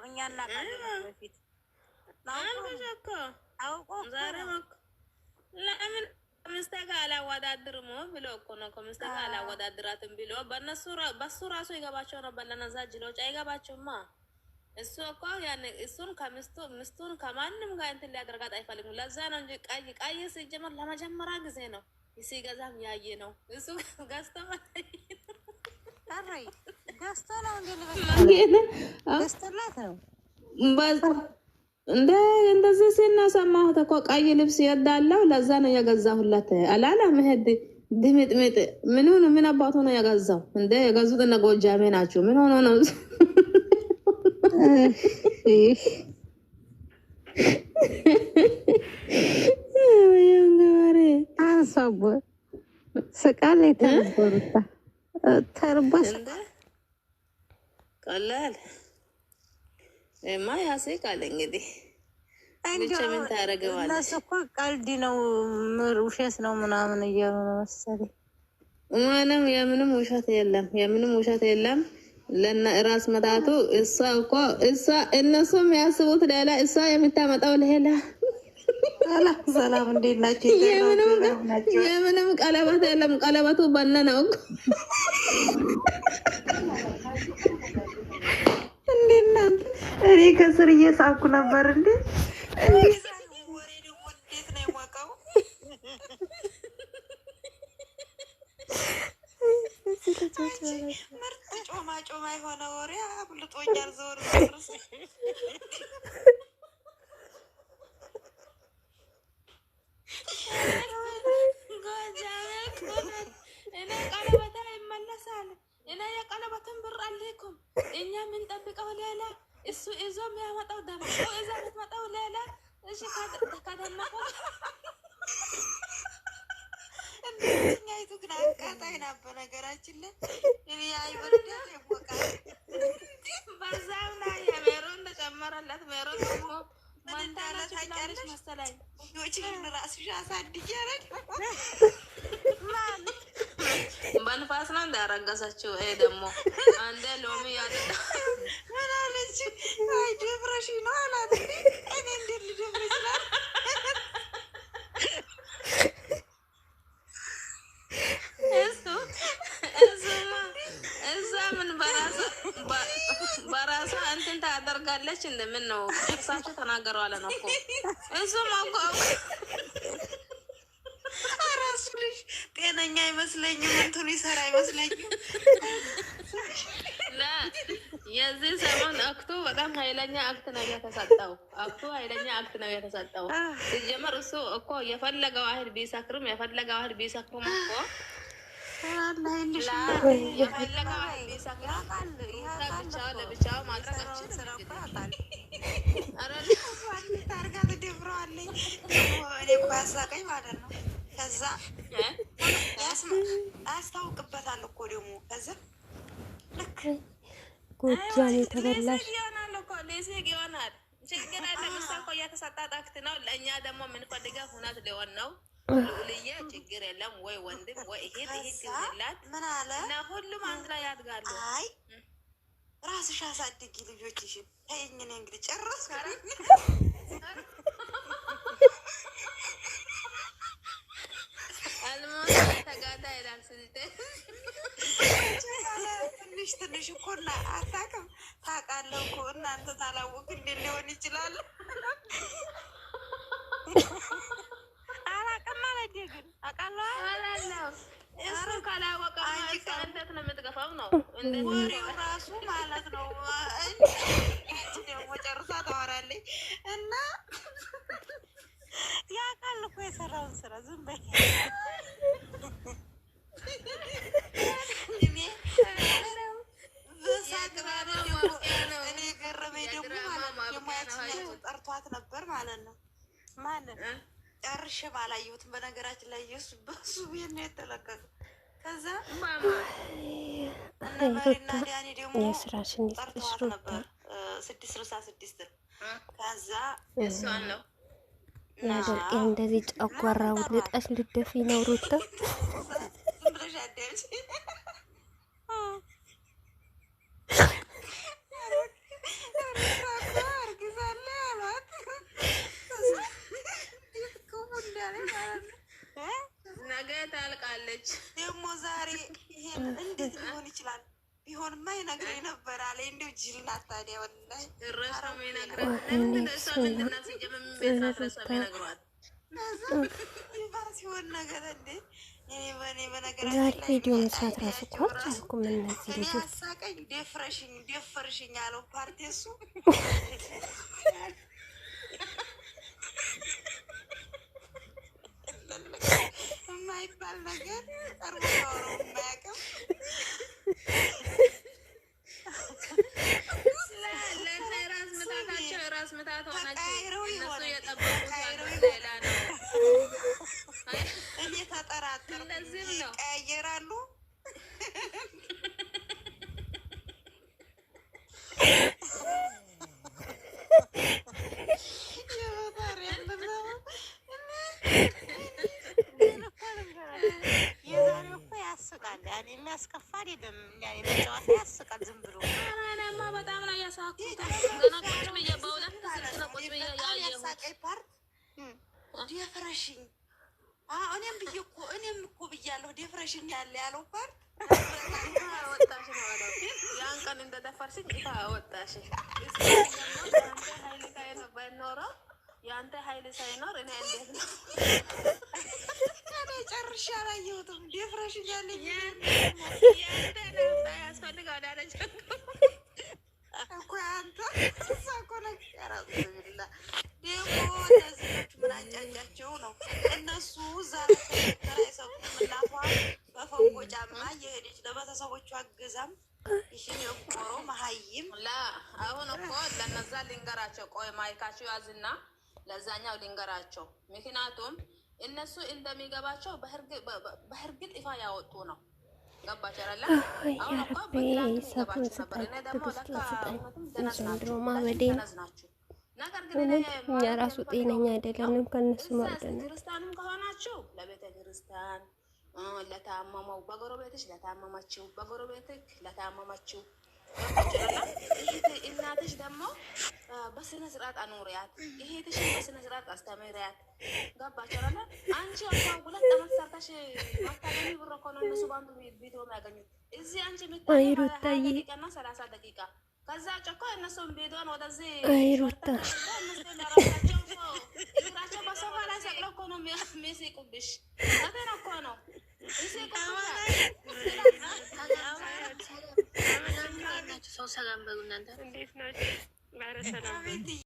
እኛ እናውቃለን በፊት አውቆ ዛሬ ለምን ከምስቴ ጋር አላወዳድርም ብሎ እኮ ነው። ከምስቴ ጋር አላወዳድራትም ብሎ በሱ ራሱ ይገባቸው ነበር። ለነዛ ጅሎች አይገባቸውማ። እሱ እኮ ያን እሱን ምስቱን ከማንም ጋር እንትን ሊያደርጋት አይፈልግም። ለዛ ነው እንጂ ቀይ ሲጀመር ለመጀመሪያ ጊዜ ነው ሲገዛም ያየ ነው። እሱ ገዝቶ ነው ገዝቶላት ነው እንደዚህ ሲናሰማሁት እኮ ቀይ ልብስ ይወዳለው። ለዛ ነው የገዛሁላት አላላ መሄድ ድምጥምጥ ምን አባቱ ነው የገዛው እንደ የገዙት እነ ጎጃሜ ናቸው። ምን ሆኖ ነው አንሳቦ ስቃል የተነበሩታ ተርባስ ቀላል እማ ያስቃል። እንግዲህ ምን ታረጋዋለህ? እነሱ እኮ ቀልድ ነው ውሸት ነው ምናምን እያሉ ነው መሰለኝ። የምንም ውሸት የለም፣ የምንም ውሸት የለም። ለና ራስ መታቱ እሷ እነሱ የሚያስቡት ሌላ፣ እሷ የምታመጣው ሌላ። ሰላም እንዴት ናችሁ? የምንም ቀለበት የለም። ቀለበቱ በነነው እንዴና እኔ ከስር እየሳኩ ነበር እንዴ ምርጥ ጮማ የሆነ ወሬ አብልጦኛል። ዞር እኔ ቀለበታ ይመለሳል። እኔ የቀለበትን ብር አልኩም። እኛ የምንጠብቀው ሌላ፣ እሱ ይዞ የሚያመጣው ደግሞ እዛ የምትመጣው ሌላ። እሺ ከተደነቁ እንደኛይቱ ግን አቃጣይ ናት። በነገራችን ላይ እኔ አይወርዳ ይወቃል። በዛው ላይ የሜሮን ተጨመረለት። ሜሮን ደግሞ መንዳላ ታውቂያለሽ መሰለኝ። ልጆችሽን ራስሽ አሳድጊ ያለኝ በንፋስ ነው እንዳረገሰችው። ይሄ ደግሞ አንዴ ሎሚ ያጠጣ ምን አለች? አይ ደብረሽ ነው አላት። እኔ እንዴት ልደብር ይችላል? እዛ ምን በራሷ እንትን ታደርጋለች። እንደምን ነው እሳቸው ተናገሩ አለ ነው እኮ እሱም ራሱ ልጅ ጤነኛ አይመስለኝም። እንትኑ ይሰራ አይመስለኝም። የዚህ ሰሞን አክቱ በጣም ኃይለኛ አክት ነው የተሰጠው። ኃይለኛ አክት ነው የተሰጠው። ሲጀመር እሱ እኮ የፈለገው አይል ቢሰክርም እኮ የፈለገው አይል ቢሰክርም ለብቻው ማድረግ ታርጋ ትደብረዋለኝ። እኔ እኮ ያሳቀኝ ማለት ነው። ከዛ ያስታውቅበታል እኮ ደግሞ ከዛ ልክ ጎጃም የተበላሽ ይሆናል። ችግር የለም። እሷ እኮ እየተሰጣት አክት ነው። ለእኛ ደግሞ የምንፈልገው ሁነት ሊሆን ነው። ልውልዬ ችግር የለም። ወይ ወንድም ወይ እህት ይዝላት ምን አለ እና ሁሉም አንድ ላይ ያድጋሉ። አይ ራስሽ አሳድጊ ልጆችሽን ተይኝ። እኔ እንግዲህ ጨረስኩ። ተጋዳ ይላል ስልጤ። ትንሽ እኮ አታውቅም። ታውቃለህ እኮ እናንተ ታላወቅ እንዴት ሊሆን ይችላል? አላውቅም ማለት ግን አውቃለሁ። እሱ ካላወቀ እንዴት ነው የምትገፋው? ነው ወሬው ራሱ ማለት ነው። ደግሞ ጨርሳ ታወራለች እና ያውቃል እኮ የሰራውን ስራ። ዝም በይ እኔ ገረመኝ ደግሞ ጠርቷት ነበር ማለት ነው። ማንን ጨርሼ ባላየሁትም በነገራችን ላይ በሱ ቤት ነው የተለቀቀው። ከዛ እነ መሪና ዳኒ ደግሞ ጠርቷት ነበር 666 ከዛ እሷን ነው እንደዚህ ጨጓራው ልጣሽ ልደፊ ነው ሩታ ብለሽ አዳምጪ። አለች። ደግሞ ዛሬ ይሄን እንዴት ሊሆን ይችላል? ቢሆንማ ይነግረኝ ነበር አለ። እንደው ጅል ናት ታዲያ ወላሂ ረሳም ይነግረን ለምን እሷ ምንድነው ሲጀምር ቤት አትረሳም ይነግሯል። ሲሆን ነገር እንዴ ዛሬ ቪዲዮ መስራት ራሱ እኮ አልቻልኩም። እነዚህ ልጆች አሳቀኝ። ደፈርሽኝ ያለው ፓርቲ እሱ የማይባል ነገር ቀርቦ የማያውቅም ራስ ምታት ሆናቸው እነሱ የጠበቁት ሌላ ነው። እኔ ተጠራጠርኩ። ይቀያየራሉ። የዛሬው እኮ ያስቃል። ያኔ የሚያስከፋ አይደለም። ያኔ መጫወት ያስቃል። ዝም ብሎ አናማ በጣም ነው ያሳቁት። ያሳቀኝ ፓርት ደፍረሽኝ እኔም እኮ ብያለሁ ደፍረሽኝ ያለው ፓርት ወጣሽ ነው አለው። ያን ቀን እንደደፈርሽኝ ይፋ ወጣሽ። የአንተ ኃይል ሳይኖር እኔ እንዴት ነው ጨርሻ አላየሁትም። ደፍረሽኝ ያለኝ ያንተ ነበር ያስፈልጋል አለች እኮ አንተ እዛ እኮ ነገር አዝብላ ደግሞ እነዚህዎቹ ምን አጫጫቸው ነው እነሱ እዛ ለተራ የሰጡት እናቷ በፈንጎ ጫማ እየሄደች ለቤተሰቦቿ አገዛም ይሽን የቆሮ መሀይም አሁን እኮ ለነዛ ልንገራቸው። ቆይ ማይካቸው ያዝና ለዛኛው ልንገራቸው። ምክንያቱም እነሱ እንደሚገባቸው በእርግጥ ይፋ ያወጡ ነው። ገባች አይደለ? አሁን እኮ በትላንት ነበር። እኔ ደግሞ ዘንድሮ ማበዴን እኛ ራሱ ጤነኛ አይደለንም። ከነሱ ማርደና ክርስቲያንም ከሆናችሁ ለቤተ ክርስቲያን ለታመመው በጎረቤትሽ ለታመመችው በጎረቤትክ ለታመመችው እናትሽ ደግሞ በስነ ስርዓት አኑሪያት። ይሄትሽ በስነ ስርዓት አስተምሪያት። ገባችሁ አይደል? አንቺ አሁን ሁለት ዓመት ሰርተሽ ማታገኝ ብር እኮ ነው እነሱ ባንዱ ቪዲዮ የሚያገኙት። እዚህ አንቺ የምታገኝ 20 ደቂቃና 30 ደቂቃ ከዛ ጨኮ እነሱም ቪዲዮን ወደዚህ አይሩታ እግራቸው በሶፋ ላይ ሰቅለው እኮ ነው የሚስቁብሽ። አተና እኮ ነው ሰው ሰላም በሉ እናንተ እንዴት ናችሁ?